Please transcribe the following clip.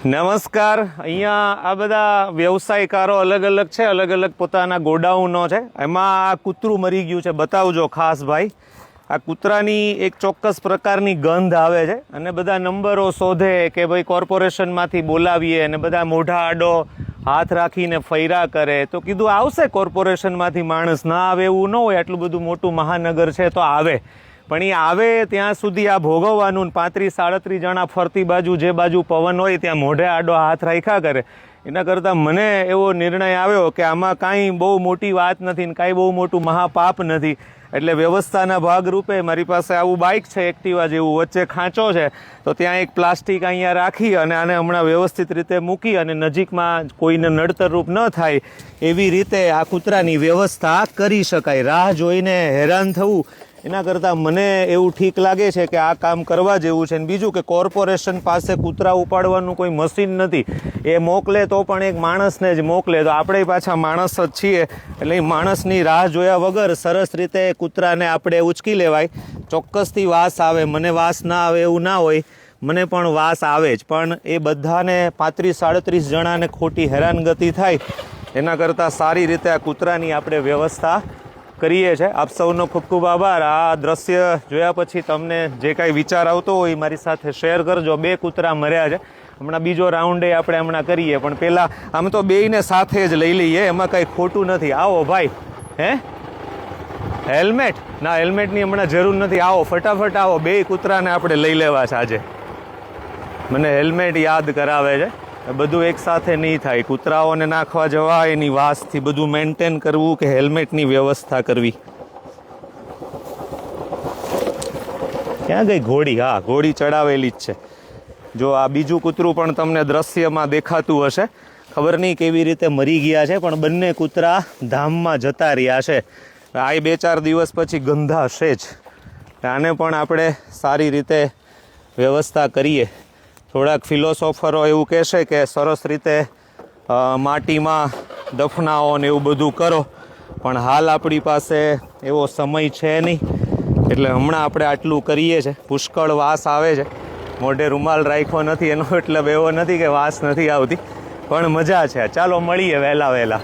નમસ્કાર. અહીંયા આ બધા વ્યવસાયકારો અલગ અલગ છે, અલગ અલગ પોતાના ગોડાઉનો છે. એમાં આ કૂતરું મરી ગયું છે, બતાવજો ખાસ ભાઈ. આ કૂતરાની એક ચોક્કસ પ્રકારની ગંધ આવે છે અને બધા નંબરો શોધે કે ભાઈ કોર્પોરેશનમાંથી બોલાવીએ અને બધા મોઢા આડો હાથ રાખીને ફૈરા કરે. તો કીધું આવશે કોર્પોરેશનમાંથી માણસ, ના આવે એવું ન હોય, આટલું બધું મોટું મહાનગર છે તો આવે. પણ એ આવે ત્યાં સુધી આ ભોગવવાનું. 35-37 જણા ફરતી બાજુ જે બાજુ પવન હોય ત્યાં મોઢે આડો હાથ રાખ્યા કરે. એના કરતાં મને એવો નિર્ણય આવ્યો કે આમાં કાંઈ બહુ મોટી વાત નથી ને કાંઈ બહુ મોટું મહાપાપ નથી. એટલે વ્યવસ્થાના ભાગરૂપે મારી પાસે આવું બાઇક છે, એક્ટિવા જેવું, વચ્ચે ખાંચો છે, તો ત્યાં એક પ્લાસ્ટિક અહીંયા રાખી અને આને હમણાં વ્યવસ્થિત રીતે મૂકી અને નજીકમાં કોઈને નડતરરૂપ ન થાય એવી રીતે આ કૂતરાની વ્યવસ્થા કરી શકાય. રાહ જોઈને હેરાન થવું એના કરતાં મને એવું ઠીક લાગે છે કે આ કામ કરવા જેવું છે. અને બીજું કે કોર્પોરેશન પાસે કૂતરા ઉપાડવાનું કોઈ મશીન નથી. એ મોકલે તો પણ એક માણસને જ મોકલે. તો આપણે પાછા માણસ જ છીએ, એટલે એ માણસની રાહ જોયા વગર સરસ રીતે કૂતરાને આપણે ઉચકી લેવાય. ચોક્કસથી વાસ આવે, મને વાસ ના આવે એવું ના હોય, મને પણ વાસ આવે જ. પણ એ બધાને 35-37 જણાને ખોટી હેરાનગતિ થાય એના કરતાં સારી રીતે આ કૂતરાની આપણે વ્યવસ્થા કરીએ છીએ. આપ સૌનો ખૂબ ખૂબ આભાર. આ દ્રશ્ય જોયા પછી તમને જે કાંઈ વિચાર આવતો હોય મારી સાથે શેર કરજો. 2 કૂતરા મર્યા છે, હમણાં બીજો રાઉન્ડે આપણે હમણાં કરીએ. પણ પહેલાં આમ તો બેયને સાથે જ લઈ લઈએ, એમાં કાંઈ ખોટું નથી. આવો ભાઈ. હેલ્મેટ? ના, હેલ્મેટની હમણાં જરૂર નથી. આવો ફટાફટ આવો, 2 કૂતરાને આપણે લઈ લેવા છે આજે. મને હેલ્મેટ યાદ કરાવે છે. બધું એકસાથે નહીં થાય. કૂતરાઓને નાખવા જવા, એની વાસથી બધું મેન્ટેન કરવું કે હેલ્મેટની વ્યવસ્થા કરવી. ક્યાં ગઈ ઘોડી? હા, ઘોડી ચડાવેલી જ છે. જો આ બીજું કૂતરું પણ તમને દ્રશ્યમાં દેખાતું હશે. ખબર નહીં કેવી રીતે મરી ગયા છે, પણ બંને કૂતરા ધામમાં જતા રહ્યા છે. આ 2-4 દિવસ પછી ગંધાશે જ. આને પણ આપણે સારી રીતે વ્યવસ્થા કરીએ. થોડાક ફિલોસોફરો એવું કહેશે કે સરસ રીતે માટીમાં દફનાઓ ને એવું બધું કરો, પણ હાલ આપણી પાસે એવો સમય છે નહીં, એટલે હમણાં આપણે આટલું કરીએ છીએ. પુષ્કળ વાસ આવે છે. મોઢે રૂમાલ રાખ્યો નથી એનો મતલબ એવો નથી કે વાસ નથી આવતી, પણ મજા છે. ચાલો મળીએ વહેલા.